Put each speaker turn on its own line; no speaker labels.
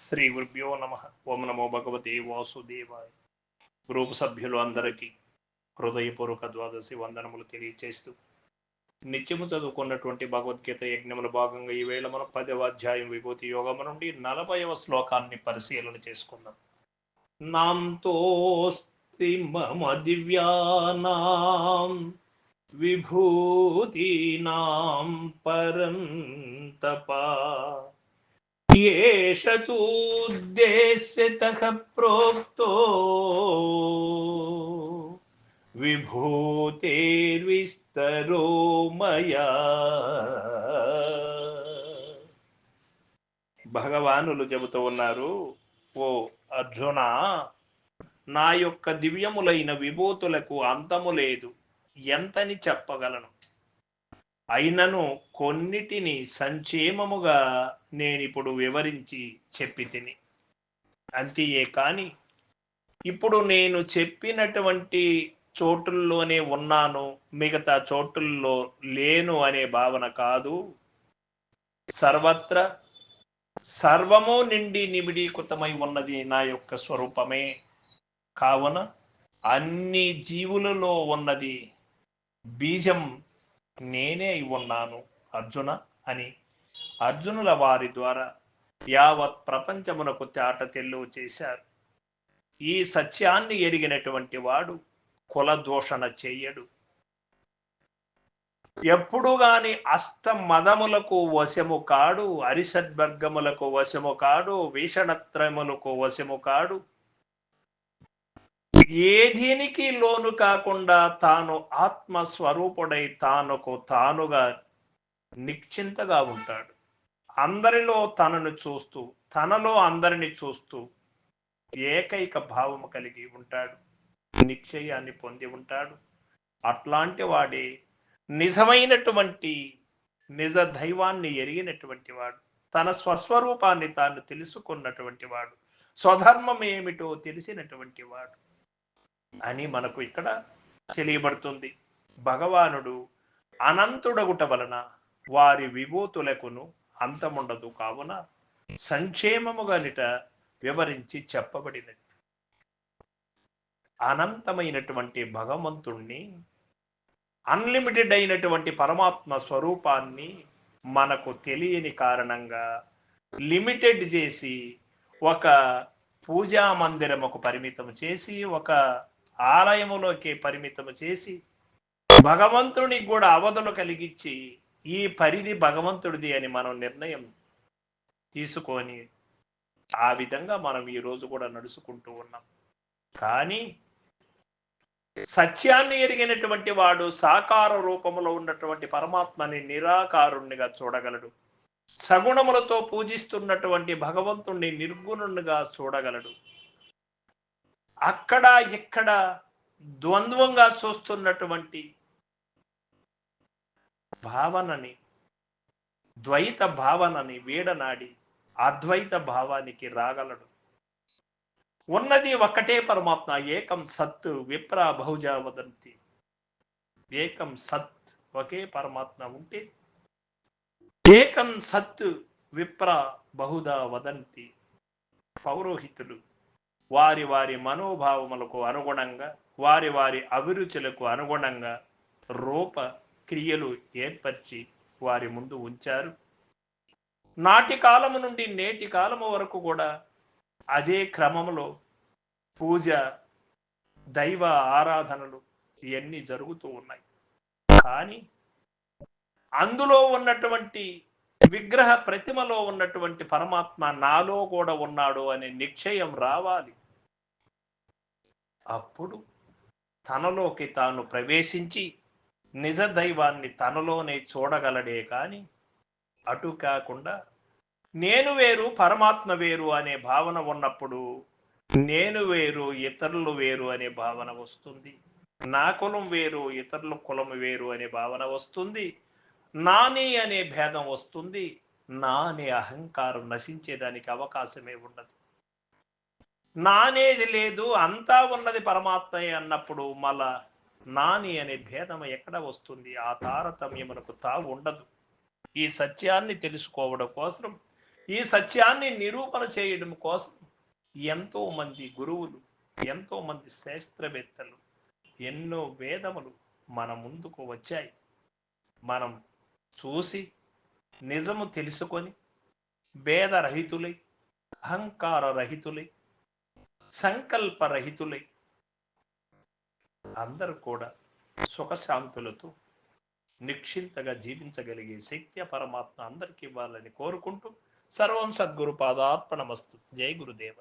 శ్రీ గురుభ్యో నమ. ఓం నమో భగవతే వాసుదేవాయ. గ్రూపు సభ్యులు అందరికీ హృదయపూర్వక ద్వాదశి వందనములు తెలియచేస్తూ నిత్యము చదువుకున్నటువంటి భగవద్గీత యజ్ఞముల భాగంగా ఈవేళ మనం 10వ అధ్యాయం విభూతి యోగము నుండి 40వ శ్లోకాన్ని పరిశీలన చేసుకుందాం. నాంతోస్తి మమ దివ్యానాం విభూతీనాం పరంతపా येष तूद्देश्यतः प्रोक्तो విభూతేర్విస్తరో మయా. భగవానులు చెబుతూ ఉన్నారు, ఓ అర్జున, నా యొక్క దివ్యములైన విభూతులకు అంతము లేదు, ఎంతని చెప్పగలను. అయినను కొన్నిటిని సంక్షేమముగా నేనిప్పుడు వివరించి చెప్పి తిని అంతియే కాని ఇప్పుడు నేను చెప్పినటువంటి చోటుల్లోనే ఉన్నాను, మిగతా చోటుల్లో లేను అనే భావన కాదు. సర్వత్ర సర్వము నిండి నిమిడీకృతమై ఉన్నది నా యొక్క స్వరూపమే. కావున అన్ని జీవులలో ఉన్నది బీజం నేనే అయి ఉన్నాను అర్జున అని అర్జునుల వారి ద్వారా యావత్ ప్రపంచమునకు చాట తెల్లు చేశారు. ఈ సత్యాన్ని ఎరిగినటువంటి వాడు కుల దూషణ చెయ్యడు. ఎప్పుడు గాని అష్ట మదములకు వశము కాడు, అరిషడ్వర్గములకు వశము కాడు, వీషణత్రములకు వశము కాడు. ఏ దీనికి లోను కాకుండా తాను ఆత్మస్వరూపుడై తానుకు తానుగా నిశ్చింతగా ఉంటాడు. అందరిలో తనను చూస్తూ, తనలో అందరిని చూస్తూ ఏకైక భావము కలిగి ఉంటాడు, నిశ్చయాన్ని పొంది ఉంటాడు. అట్లాంటి వాడే నిజమైనటువంటి నిజ దైవాన్ని ఎరిగినటువంటి వాడు, తన స్వస్వరూపాన్ని తాను తెలుసుకున్నటువంటి వాడు, స్వధర్మం ఏమిటో తెలిసినటువంటి వాడు అని మనకు ఇక్కడ తెలియబడుతుంది. భగవానుడు అనంతుడగుట వలన వారి విభూతులకును అంతముండదు. కావున సంక్షేమముగానిట వివరించి చెప్పబడినది. అనంతమైనటువంటి భగవంతుణ్ణి, అన్లిమిటెడ్ అయినటువంటి పరమాత్మ స్వరూపాన్ని మనకు తెలియని కారణంగా లిమిటెడ్ చేసి ఒక పూజా మందిరముకు పరిమితం చేసి, ఒక ఆలయములోకి పరిమితం చేసి, భగవంతునికి కూడా అవధులు కలిగించి ఈ పరిధి భగవంతుడిది అని మనం నిర్ణయం తీసుకొని ఆ విధంగా మనం ఈ రోజు కూడా నడుచుకుంటూ ఉన్నాం. కానీ సత్యాన్ని ఎరిగినటువంటి వాడు సాకార రూపంలో ఉన్నటువంటి పరమాత్మని నిరాకారుణ్ణిగా చూడగలడు. సగుణములతో పూజిస్తున్నటువంటి భగవంతుణ్ణి నిర్గుణునిగా చూడగలడు. అక్కడ ఇక్కడ ద్వంద్వంగా చూస్తున్నటువంటి భావనని, ద్వైత భావనని వీడనాడి అద్వైత భావానికి రాగలడు. ఉన్నది ఒక్కటే పరమాత్మ, ఏకం సత్ విప్ర బహుజా వదంతి. ఏకం సత్, ఒకే పరమాత్మ ఉంటే ఏకం సత్ విప్ర బహుదా వదంతి. పౌరోహితులు వారి వారి మనోభావములకు అనుగుణంగా, వారి వారి అభిరుచులకు అనుగుణంగా రూప క్రియలు ఏర్పరిచి వారి ముందు ఉంచారు. నాటి కాలము నుండి నేటి కాలము వరకు కూడా అదే క్రమంలో పూజ, దైవ ఆరాధనలు ఇవన్నీ జరుగుతూ ఉన్నాయి. కానీ అందులో ఉన్నటువంటి విగ్రహ ప్రతిమలో ఉన్నటువంటి పరమాత్మ నాలో కూడా ఉన్నాడు అనే నిశ్చయం రావాలి. అప్పుడు తనలోకి తాను ప్రవేశించి నిజ దైవాన్ని తనలోనే చూడగలడే కానీ అటు కాకుండా నేను వేరు పరమాత్మ వేరు అనే భావన ఉన్నప్పుడు నేను వేరు ఇతరులు వేరు అనే భావన వస్తుంది. నా కులం వేరు ఇతరుల కులం వేరు అనే భావన వస్తుంది. నాని అనే భేదం వస్తుంది. నా అనే అహంకారం నశించేదానికి అవకాశమే ఉండదు. నానేది లేదు, అంతా ఉన్నది పరమాత్మే అన్నప్పుడు మళ్ళా నాని అనే భేదం ఎక్కడ వస్తుంది? ఆ తారతమ్యమునకు తావు ఉండదు. ఈ సత్యాన్ని తెలుసుకోవడం కోసం ఈ సత్యాన్ని నిరూపణ చేయడం కోసం ఎంతో మంది గురువులు, ఎంతో మంది శాస్త్రవేత్తలు, ఎన్నో వేదములు మన ముందుకు వచ్చాయి. మనం చూసి నిజము తెలుసుకొని భేదరహితులై, అహంకార రహితులై, సంకల్పరహితులై అందరూ కూడా సుఖశాంతులతో నిశ్చింతగా జీవించగలిగే శక్తి పరమాత్మ అందరికీ ఇవ్వాలని కోరుకుంటూ సర్వం సద్గురు పాదార్పణమస్తు. జై గురుదేవ.